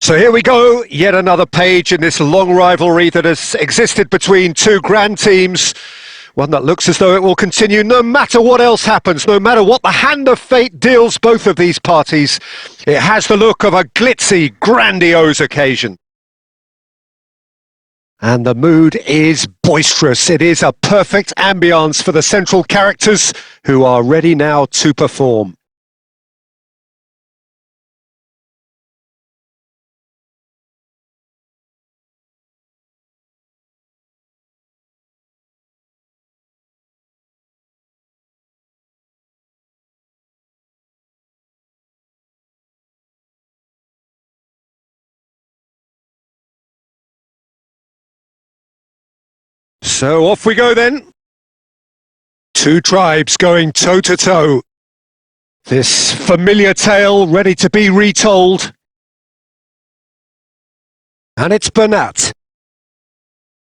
So here we go, yet another page in this long rivalry that has existed between two grand teams. One that looks as though it will continue no matter what else happens, no matter what the hand of fate deals both of these parties. It has the look of a glitzy, grandiose occasion. And the mood is boisterous. It is a perfect ambience for the central characters who are ready now to perform. So off we go then. Two tribes going toe-to-toe. This familiar tale ready to be retold. And it's Bernat.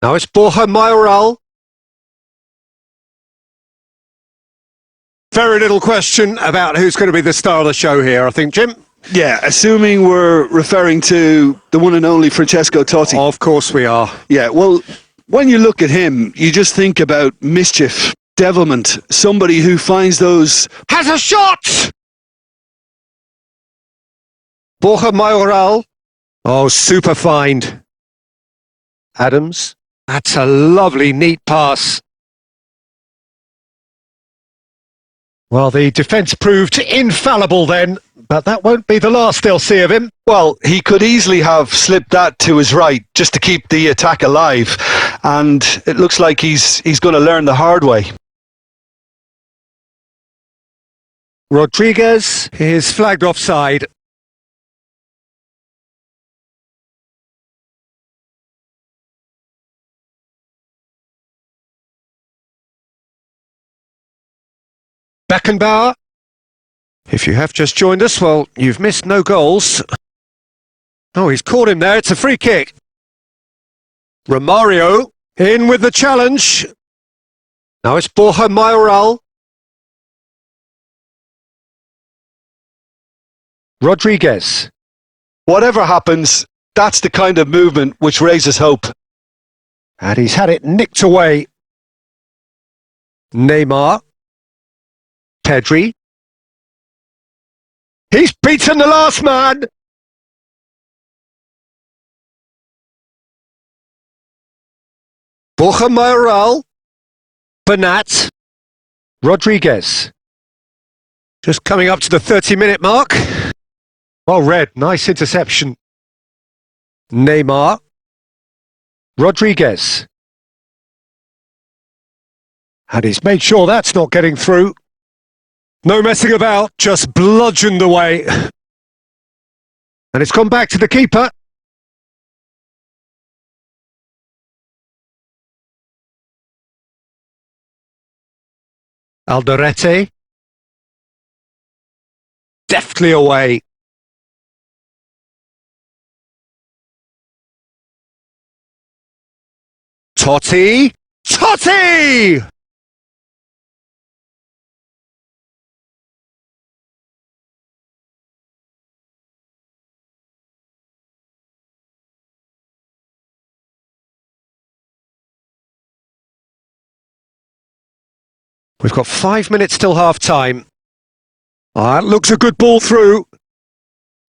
Now it's Borja Mayoral. Very little question about who's going to be the star of the show here, I think, Jim. Yeah, assuming we're referring to the one and only Francesco Totti. Of course we are. Yeah, well, when you look at him, you just think about mischief, devilment, somebody who finds those... Has a shot! Borja Mayoral. Oh, super find. Adams. That's a lovely, neat pass. Well, the defence proved infallible then, but that won't be the last they'll see of him. Well, he could easily have slipped that to his right just to keep the attack alive, and it looks like he's going to learn the hard way. Rodriguez is flagged offside. Beckenbauer. If you have just joined us, well, you've missed no goals. Oh, he's caught him there. It's a free kick. Romário in with the challenge. Now it's Borja Mayoral. Rodriguez. Whatever happens, that's the kind of movement which raises hope. And he's had it nicked away. Neymar. Pedri. He's beaten the last man! Borja Mayoral. Bernat. Rodriguez. Just coming up to the 30-minute mark. Well read, nice interception. Neymar. Rodriguez. And he's made sure that's not getting through. No messing about, just bludgeoned away. And it's gone back to the keeper. Alderete. Deftly away. Totti. Totti! We've got 5 minutes till half-time. That looks a good ball through.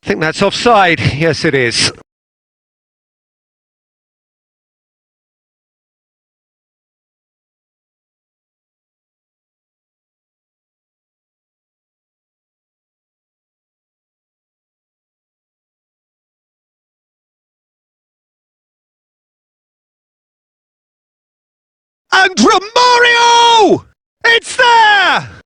I think that's offside. Yes, it is. And Romário! It's there!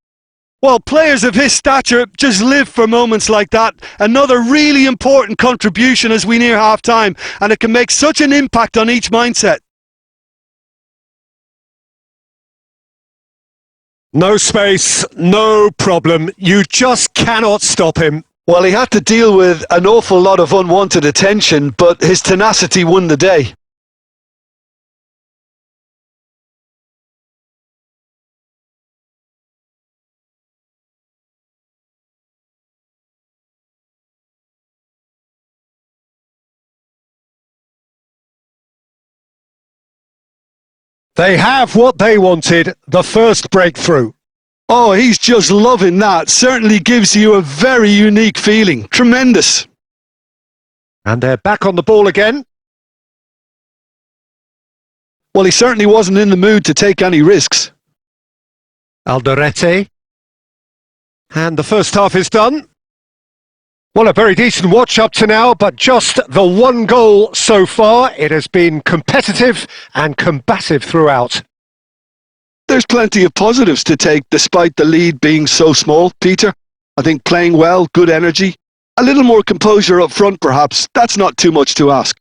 Well, players of his stature just live for moments like that. Another really important contribution as we near half-time, and it can make such an impact on each mindset. No space, no problem. You just cannot stop him. Well, he had to deal with an awful lot of unwanted attention, but his tenacity won the day. They have what they wanted, the first breakthrough. Oh, he's just loving that. Certainly gives you a very unique feeling. Tremendous. And they're back on the ball again. Well, he certainly wasn't in the mood to take any risks. Alderete. And the first half is done. Well, a very decent watch up to now, but just the one goal so far. It has been competitive and combative throughout. There's plenty of positives to take despite the lead being so small, Peter. I think playing well, good energy. A little more composure up front, perhaps. That's not too much to ask.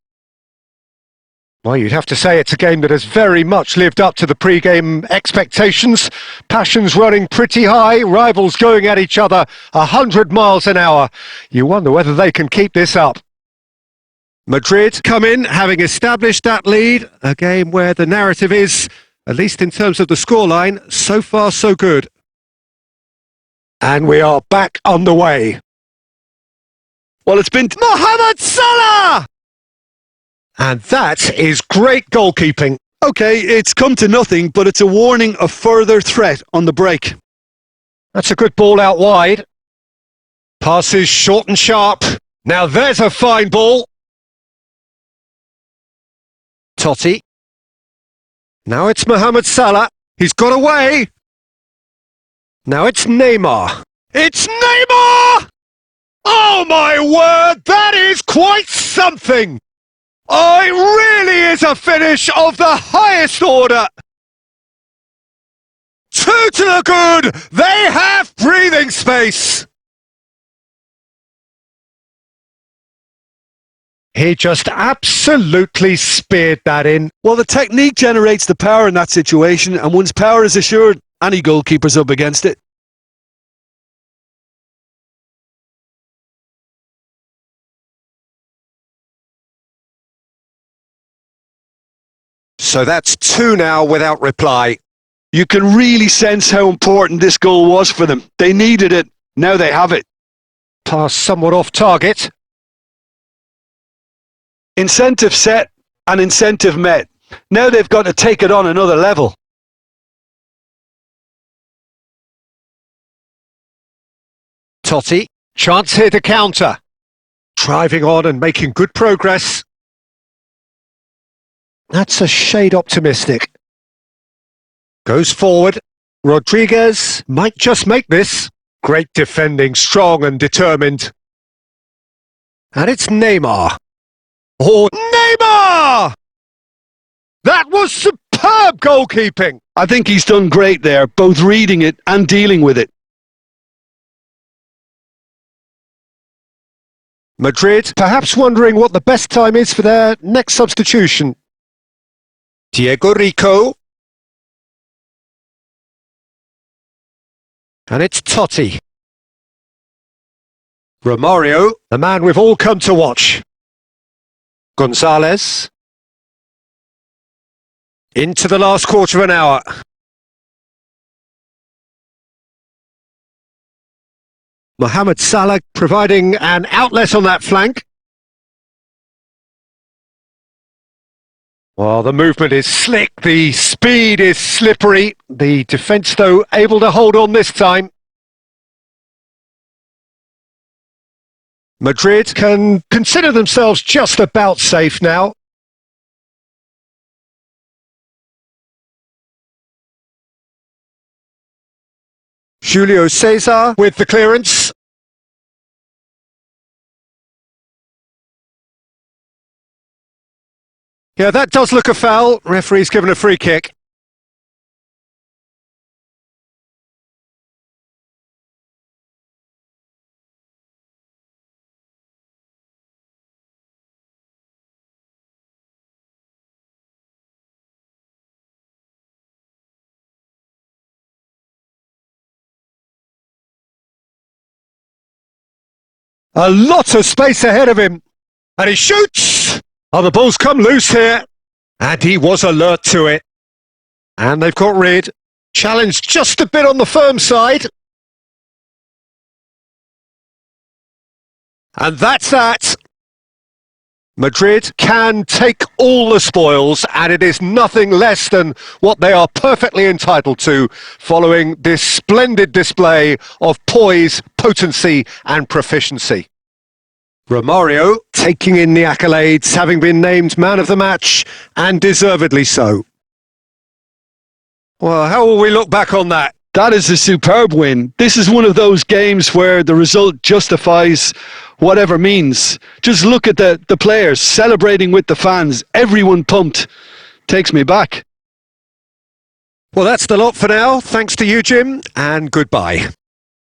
Well, you'd have to say it's a game that has very much lived up to the pre-game expectations. Passions running pretty high, rivals going at each other 100 miles an hour. You wonder whether they can keep this up. Madrid come in having established that lead, a game where the narrative is, at least in terms of the scoreline, so far so good. And we are back underway. Well, it's been Mohamed Salah! And that is great goalkeeping. Okay, it's come to nothing, but it's a warning of further threat on the break. That's a good ball out wide. Passes short and sharp. Now there's a fine ball. Totti. Now it's Mohamed Salah. He's got away. Now it's Neymar. It's Neymar! Oh my word, that is quite something! Oh, it really is a finish of the highest order. 2 to the good. They have breathing space. He just absolutely speared that in. Well, the technique generates the power in that situation, and once power is assured, any goalkeeper's up against it. So that's 2 now without reply. You can really sense how important this goal was for them. They needed it. Now they have it. Pass somewhat off target. Incentive set and incentive met. Now they've got to take it on another level. Totti. Chance here to counter. Driving on and making good progress. That's a shade optimistic. Goes forward. Rodriguez might just make this. Great defending, strong and determined. And it's Neymar. Oh, Neymar! That was superb goalkeeping. I think he's done great there, both reading it and dealing with it. Madrid perhaps wondering what the best time is for their next substitution. Diego Rico. And it's Totti. Romário, the man we've all come to watch. Gonzalez. Into the last quarter of an hour. Mohamed Salah providing an outlet on that flank. Well, the movement is slick, the speed is slippery. The defence, though, able to hold on this time. Madrid can consider themselves just about safe now. Julio Cesar with the clearance. Yeah, that does look a foul. Referee's given a free kick. A lot of space ahead of him. And he shoots! Oh, the ball's come loose here. And he was alert to it. And they've got rid. Challenged just a bit on the firm side. And that's that. Madrid can take all the spoils, and it is nothing less than what they are perfectly entitled to following this splendid display of poise, potency and proficiency. Romário taking in the accolades, having been named man of the match, and deservedly so. Well, how will we look back on that? That is a superb win. This is one of those games where the result justifies whatever means. Just look at the players celebrating with the fans. Everyone pumped. Takes me back. Well, that's the lot for now. Thanks to you, Jim, and goodbye.